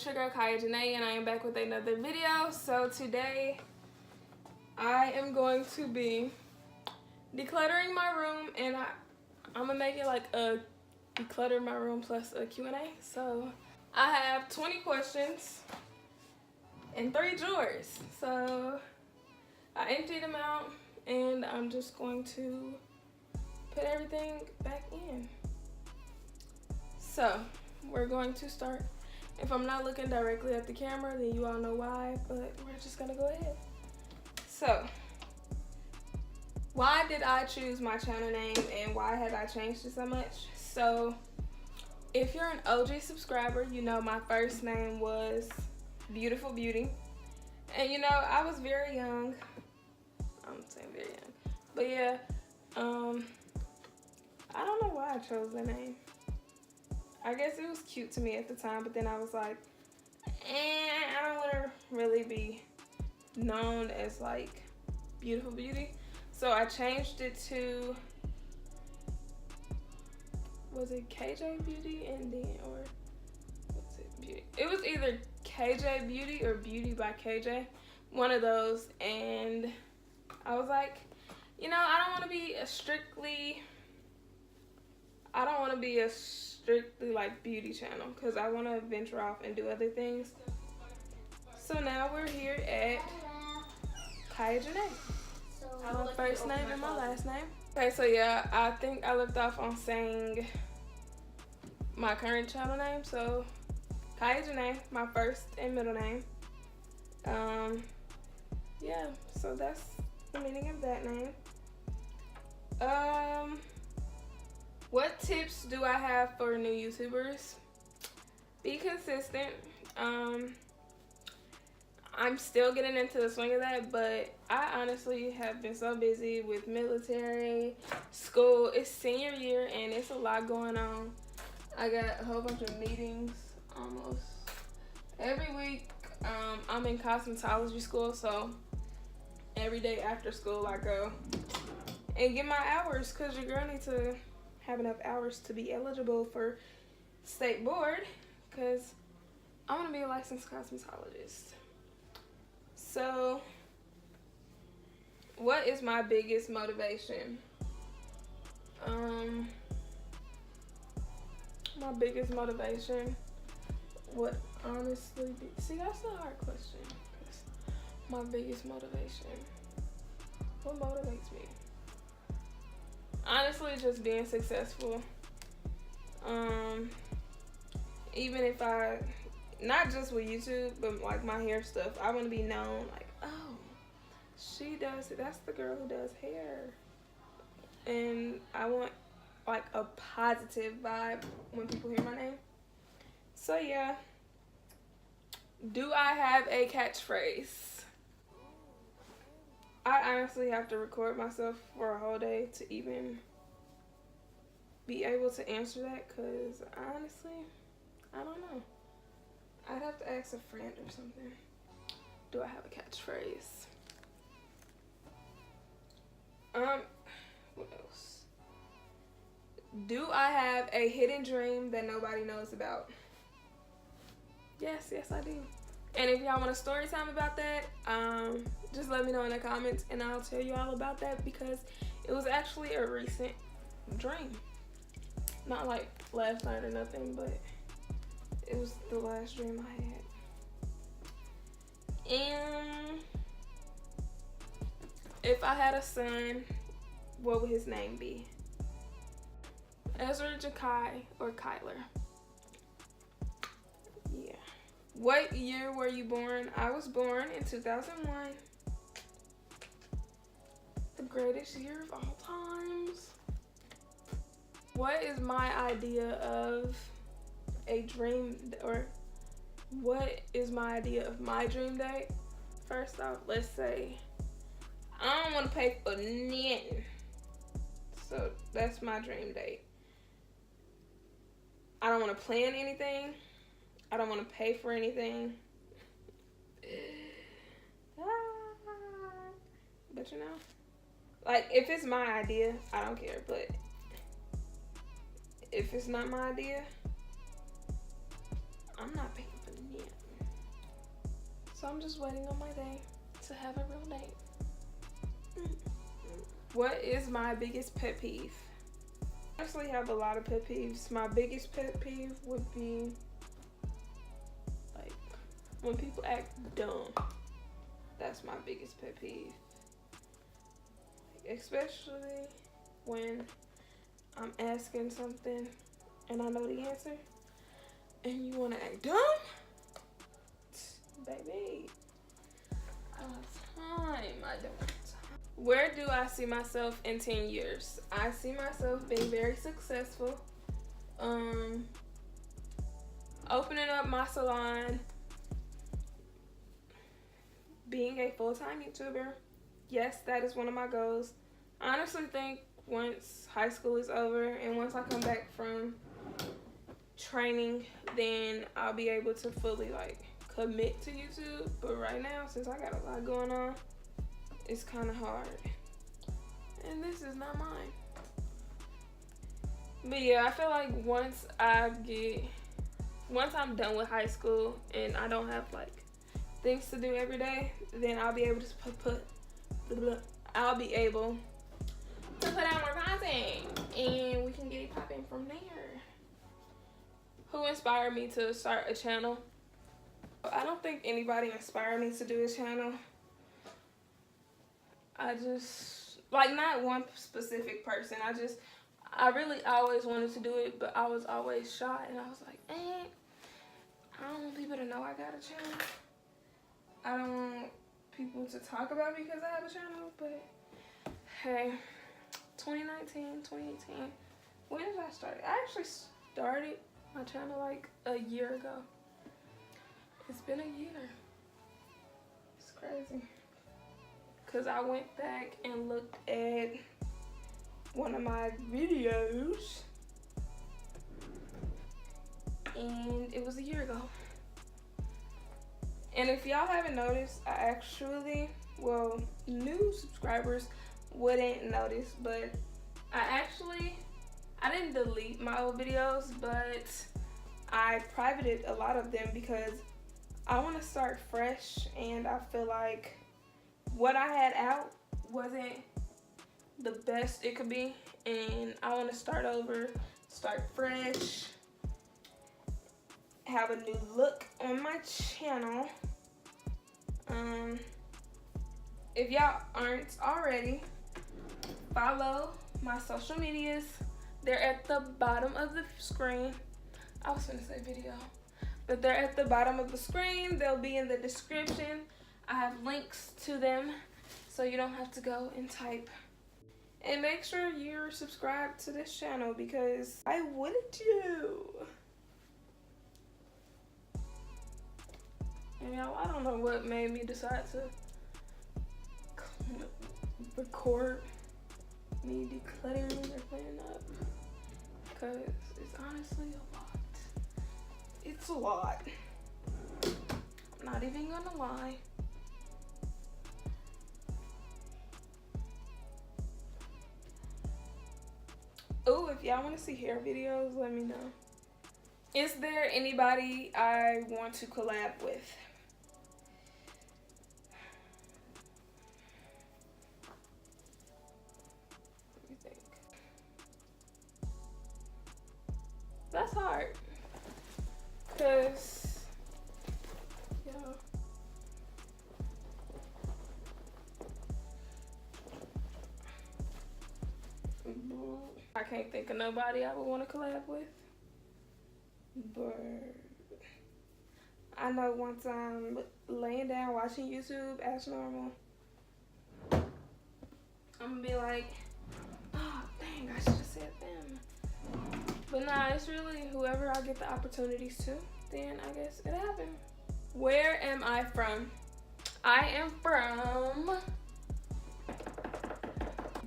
your girl Kaiya Janae, and I am back with another video. So today I am going to be decluttering my room, and I'm gonna make it like a declutter my room plus a Q&A. So I have 20 questions and 3 drawers. So I emptied them out, and I'm just going to put everything back in. So we're going to start. If I'm not looking directly at the camera, then you all know why, but we're just gonna go ahead. So, why did I choose my channel name and why had I changed it so much? So, if you're an OG subscriber, you know my first name was Beautiful Beauty. And you know, I was very young. I'm saying very young. But yeah, I don't know why I chose the name. I guess it was cute to me at the time, but then I was like, I don't want to really be known as like Beautiful Beauty. So I changed it to, was it KJ Beauty and then, or what's it, Beauty? It was either KJ Beauty or Beauty by KJ, one of those. And I was like, you know, I don't want to be a strictly like beauty channel, because I want to venture off and do other things. So now we're here at Kaiya Janae. My first name and my last name. Okay, so yeah, I think I left off on saying my current channel name. So Kaiya Janae, my first and middle name. Yeah, so that's the meaning of that name. What tips do I have for new YouTubers? Be consistent. I'm still getting into the swing of that, but I honestly have been so busy with military, school. It's senior year and it's a lot going on. I got a whole bunch of meetings almost every week. I'm in cosmetology school, so every day after school I go and get my hours, because your girl needs to have enough hours to be eligible for state board, because I want to be a licensed cosmetologist. So what is my biggest motivation? My biggest motivation would honestly be, see, that's a hard question. My biggest motivation, what motivates me? Honestly, just being successful. Even if not just with YouTube, but like my hair stuff, I want to be known like, oh, she does it. That's the girl who does hair. And I want like a positive vibe when people hear my name. So yeah. Do I have a catchphrase? I honestly have to record myself for a whole day to even be able to answer that, because honestly, I don't know. I'd have to ask a friend or something. Do I have a catchphrase? What else? Do I have a hidden dream that nobody knows about? Yes, I do. And if y'all want a story time about that, just let me know in the comments and I'll tell you all about that, because it was actually a recent dream. Not like last night or nothing, but it was the last dream I had. And if I had a son, what would his name be? Ezra, Jakai, or Kyler? Yeah. What year were you born? I was born in 2001. The greatest year of all times. What is my idea of a dream, or what is my idea of my dream date? First off, let's say I don't want to pay for nothing. So that's my dream date. I don't want to plan anything. I don't want to pay for anything. But you know, like if it's my idea, I don't care. But if it's not my idea, I'm not paying for the net. So I'm just waiting on my day to have a real date. What is my biggest pet peeve? I honestly have a lot of pet peeves. My biggest pet peeve would be like when people act dumb. That's my biggest pet peeve. Especially when I'm asking something and I know the answer and you want to act dumb. Baby, I don't have time. I don't have time. Where do I see myself in 10 years? I see myself being very successful. Opening up my salon. Being a full-time YouTuber. Yes, that is one of my goals. I honestly think once high school is over and once I come back from training, then I'll be able to fully like commit to YouTube. But right now, since I got a lot going on, it's kind of hard. And this is not mine. But yeah, I feel like once I'm done with high school and I don't have like things to do every day, then I'll be able to put out more content and we can get it popping from there. Who inspired me to start a channel? I don't think anybody inspired me to do a channel. I just, like, not one specific person. I really always wanted to do it, but I was always shy and I was like, I don't want people to know I got a channel. I don't want people to talk about me because I have a channel, but hey, 2019, 2018, when did I start? I actually started my channel like a year ago. It's been a year. It's crazy. Because I went back and looked at one of my videos and it was a year ago. And if y'all haven't noticed, I actually, well, new subscribers wouldn't notice, but I didn't delete my old videos, but I privated a lot of them because I want to start fresh and I feel like what I had out wasn't the best it could be and I want to start over, start fresh, have a new look on my channel. If y'all aren't already, follow my social medias. They're at the bottom of the screen. I was gonna say video, but they're at the bottom of the screen. They'll be in the description. I have links to them so you don't have to go and type. And make sure you're subscribed to this channel because why wouldn't you? And y'all, I don't know what made me decide to record me decluttering or cleaning up because it's honestly a lot. It's a lot. I'm not even gonna lie. Oh, if y'all want to see hair videos, let me know. Is there anybody I want to collab with? Let me think. That's hard. Cause, yeah. I can't think of nobody I would want to collab with. But I know once I'm laying down watching YouTube as normal, I'm gonna be like, oh dang, I should have said them. But nah, it's really whoever I get the opportunities to, then I guess it happened. Where am I from? I am from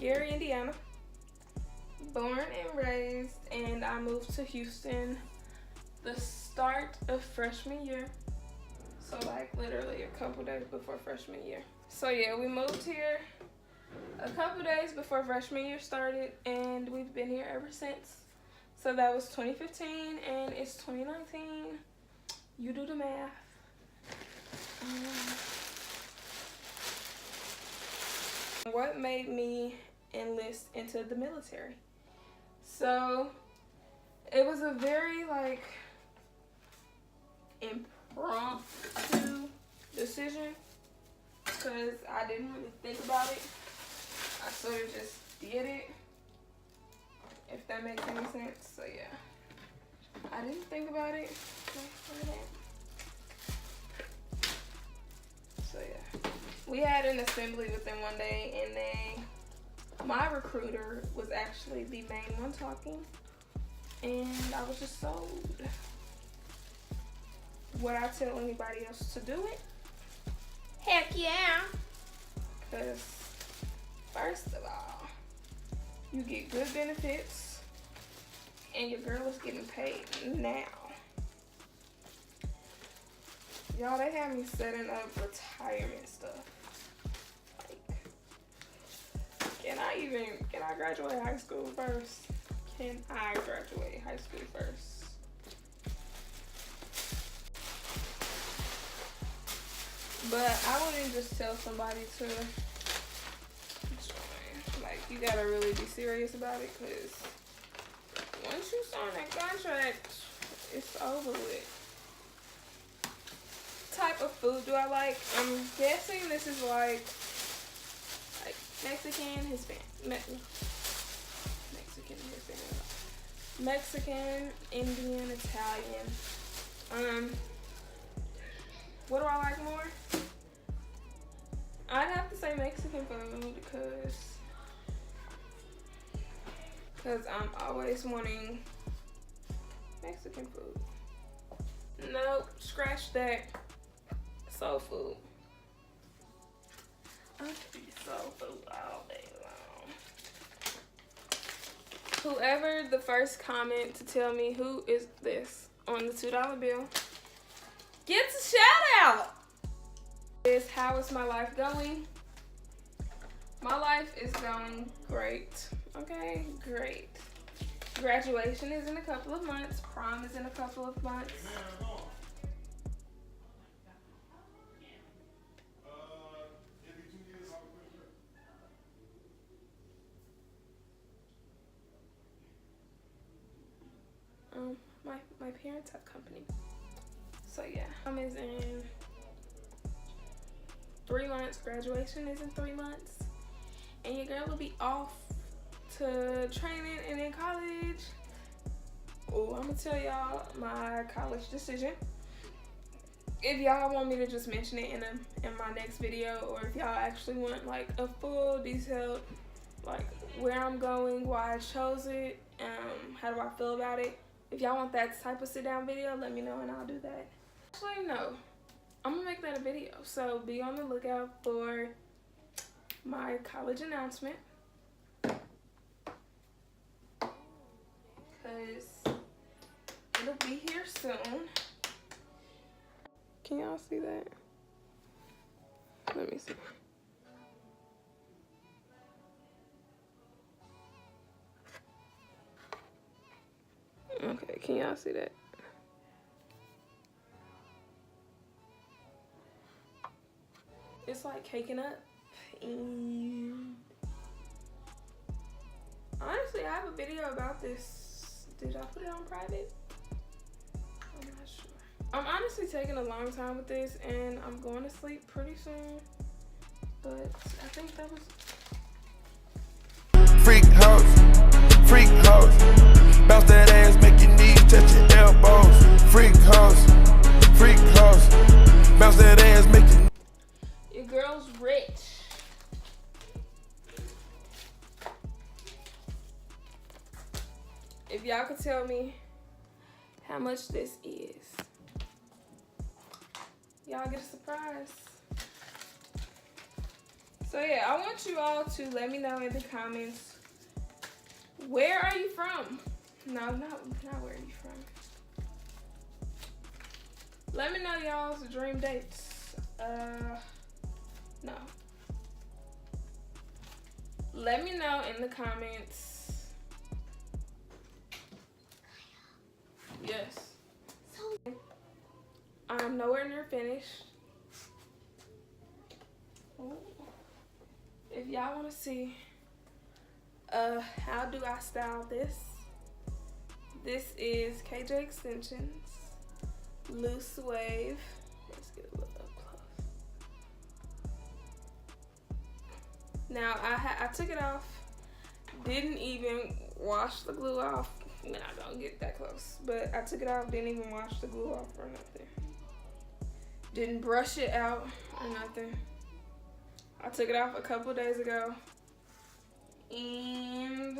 Gary, Indiana. Born and raised, and I moved to Houston the start of freshman year. So like literally a couple days before freshman year. So yeah, we moved here a couple days before freshman year started and we've been here ever since. So that was 2015 and it's 2019. You do the math. What made me enlist into the military? So it was a very like impromptu decision because I didn't really think about it. I sort of just did it, if that makes any sense. So yeah, I didn't think about it. So yeah, we had an assembly with them one day, and my recruiter was actually the main one talking, and I was just sold. Would I tell anybody else to do it? Heck yeah! Because first of all, you get good benefits, and your girl is getting paid now. Y'all, they had me setting up retirement stuff. Like, can I graduate high school first? Can I graduate high school first? But I wouldn't just tell somebody to join. Like, you gotta really be serious about it, because once you sign that contract, it's over with. Type of food do I like? I'm guessing this is like Mexican, Hispanic, Mexican, Indian, Italian. What do I like more? I'd have to say Mexican food because I'm always wanting Mexican food. Nope, scratch that. Soul food. I could eat soul food all day long. Whoever the first comment to tell me who is this on the $2 bill gets a shout out. How is my life going? My life is going great. Okay, great. Graduation is in a couple of months. Prom is in a couple of months. My parents have company. So yeah, prom is in 3 months. Graduation is in 3 months. And your girl will be off to training and in college. Oh, I'm gonna tell y'all my college decision. If y'all want me to just mention it in my next video, or if y'all actually want like a full detailed like where I'm going, why I chose it, how do I feel about it. If y'all want that type of sit down video, let me know and I'll do that. Actually, no. I'm gonna make that a video, so be on the lookout for my college announcement, because it'll be here soon. Can y'all see that? Let me see. Okay, can y'all see that? It's like caking up. Honestly, I have a video about this. Did I put it on private? I'm not sure. I'm honestly taking a long time with this, and I'm going to sleep pretty soon. But I think that was... Freak hoes, bounce that ass, make your knees touch your elbows. Freak hoes, bounce that ass, make your girl's rich. If y'all could tell me how much this is, y'all get a surprise. So yeah, I want you all to let me know in the comments, where are you from? No, not where are you from. Let me know y'all's dream dates. No. Let me know in the comments. Yes. I'm nowhere near finished. if y'all want to see how do I style this, this is KJ Extensions Loose Wave. Let's get a little up close. Now I took it off, didn't even wash the glue off. We're not gonna get that close, but I took it off, didn't even wash the glue off or nothing. Didn't brush it out or nothing. I took it off a couple days ago, and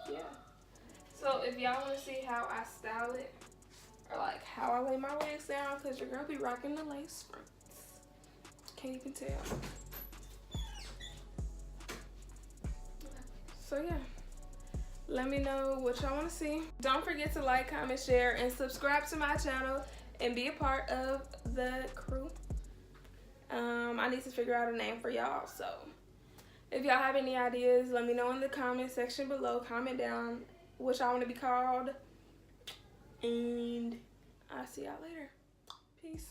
yeah. So if y'all want to see how I style it, or like how I lay my wigs down, cause your girl be rocking the lace fronts. Can't even tell. So yeah, let me know what y'all want to see. Don't forget to like, comment, share, and subscribe to my channel and be a part of the crew. I need to figure out a name for y'all, so if y'all have any ideas, let me know in the comment section below. Comment down what y'all want to be called, and I'll see y'all later. Peace.